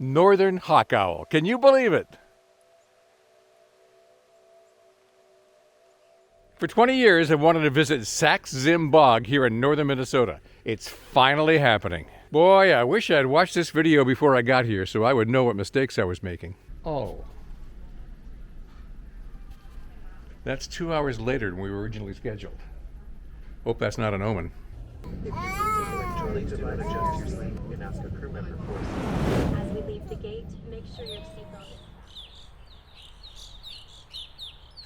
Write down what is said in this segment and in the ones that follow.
northern hawk owl. Can you believe it? For 20 years, I've wanted to visit Sax-Zim Bog here in northern Minnesota. It's finally happening. Boy, I wish I had watched this video before I got here so I would know what mistakes I was making. Oh. That's 2 hours later than we were originally scheduled. Hope that's not an omen. As we leave the gate, make sure your seatbelt is...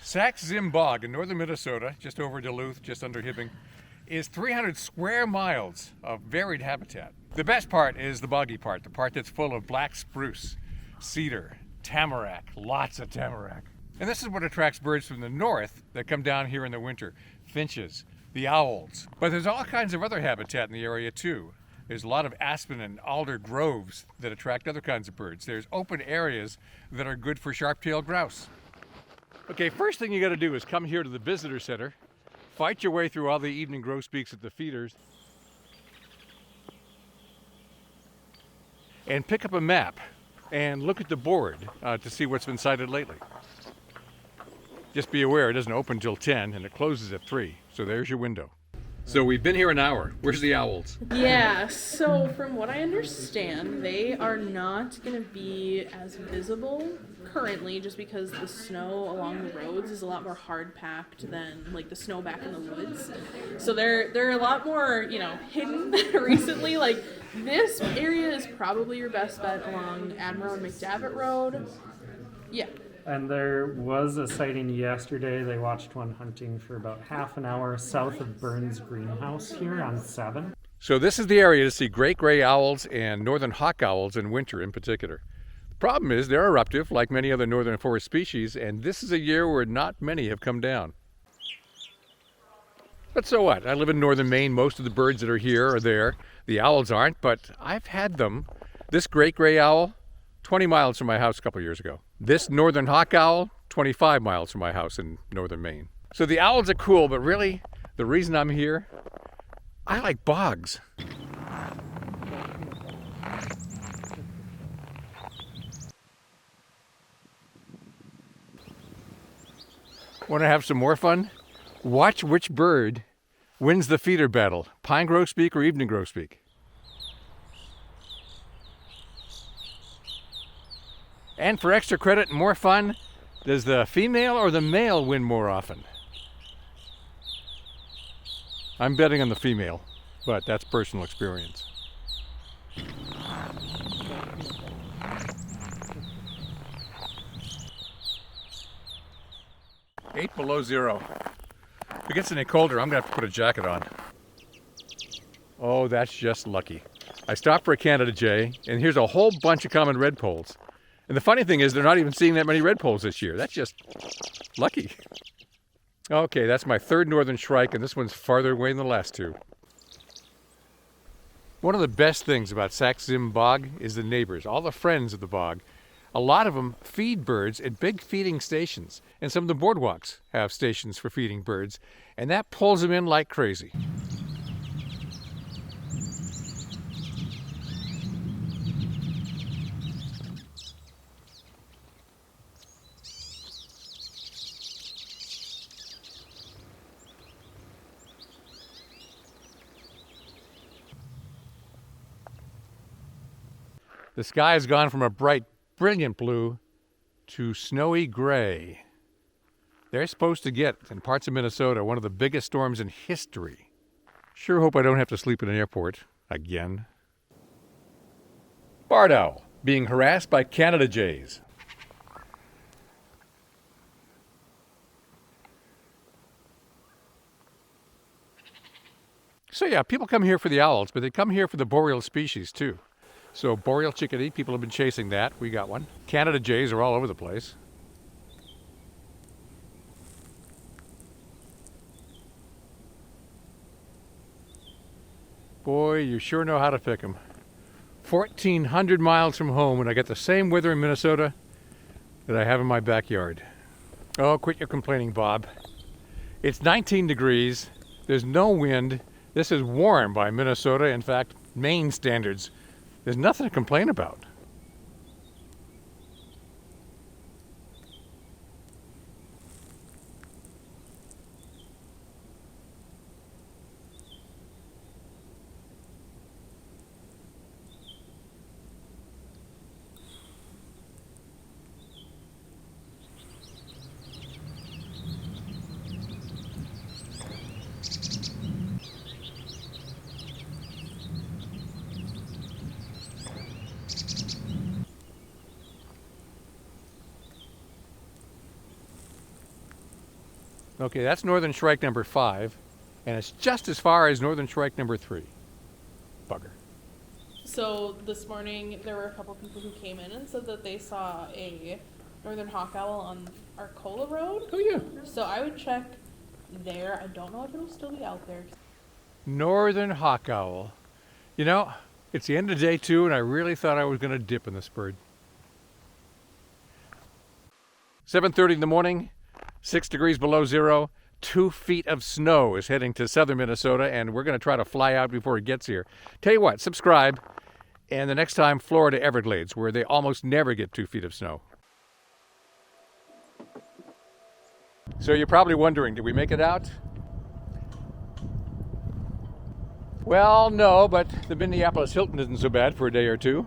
Sax-Zim Bog in northern Minnesota, just over Duluth, just under Hibbing, is 300 square miles of varied habitat. The best part is the boggy part, the part that's full of black spruce, cedar, tamarack, lots of tamarack. And this is what attracts birds from the north that come down here in the winter. Finches, the owls. But there's all kinds of other habitat in the area too. There's a lot of aspen and alder groves that attract other kinds of birds. There's open areas that are good for sharp-tailed grouse. Okay, first thing you gotta do is come here to the visitor center, fight your way through all the evening grosbeaks at the feeders, and pick up a map and look at the board to see what's been sighted lately. Just be aware it doesn't open till 10 and it closes at 3, so there's your window. So we've been here an hour. Where's the owls? Yeah, so from what I understand, they are not going to be as visible currently just because the snow along the roads is a lot more hard packed than like the snow back in the woods. So they're a lot more, hidden recently. Like this area is probably your best bet along Admiral and McDavitt Road. Yeah. And there was a sighting yesterday. They watched one hunting for about half an hour south of Burns Greenhouse here on 7. So this is the area to see great gray owls and northern hawk owls in winter in particular. The problem is they're eruptive like many other northern forest species, and this is a year where not many have come down. But so what? I live in northern Maine. Most of the birds that are here are there. The owls aren't, but I've had them. This great gray owl, 20 miles from my house a couple years ago. This northern hawk owl, 25 miles from my house in northern Maine. So the owls are cool, but really, the reason I'm here, I like bogs. Want to have some more fun? Watch which bird wins the feeder battle, pine grosbeak or evening grosbeak. And for extra credit and more fun, does the female or the male win more often? I'm betting on the female, but that's personal experience. 8 below 0. If it gets any colder, I'm gonna have to put a jacket on. Oh, that's just lucky. I stopped for a Canada Jay, and here's a whole bunch of common redpolls. And the funny thing is they're not even seeing that many redpolls this year. That's just lucky. Okay, that's my third northern shrike, and this one's farther away than the last two. One of the best things about Sax-Zim Bog is the neighbors, all the friends of the bog. A lot of them feed birds at big feeding stations, and some of the boardwalks have stations for feeding birds, and that pulls them in like crazy. The sky has gone from a bright, brilliant blue to snowy gray. They're supposed to get, in parts of Minnesota, one of the biggest storms in history. Sure hope I don't have to sleep in an airport again. Barred owl being harassed by Canada Jays. So yeah, people come here for the owls, but they come here for the boreal species too. So Boreal Chickadee, people have been chasing that. We got one. Canada Jays are all over the place. Boy, you sure know how to pick them. 1,400 miles from home, and I get the same weather in Minnesota that I have in my backyard. Oh, quit your complaining, Bob. It's 19 degrees. There's no wind. This is warm by Minnesota, in fact, Maine standards. There's nothing to complain about. Okay, that's northern shrike number 5, and it's just as far as northern shrike number 3. Bugger. So this morning there were a couple people who came in and said that they saw a northern hawk owl on Arcola Road. Oh yeah. So I would check there. I don't know if it'll still be out there. Northern hawk owl. You know, it's the end of day 2, and I really thought I was going to dip in this bird. 7:30 in the morning, 6 degrees below zero, 2 feet of snow is heading to southern Minnesota, and we're going to try to fly out before it gets here. Tell you what, subscribe, and the next time, Florida Everglades, where they almost never get 2 feet of snow. So you're probably wondering, did we make it out? Well, no, but the Minneapolis Hilton isn't so bad for a day or two.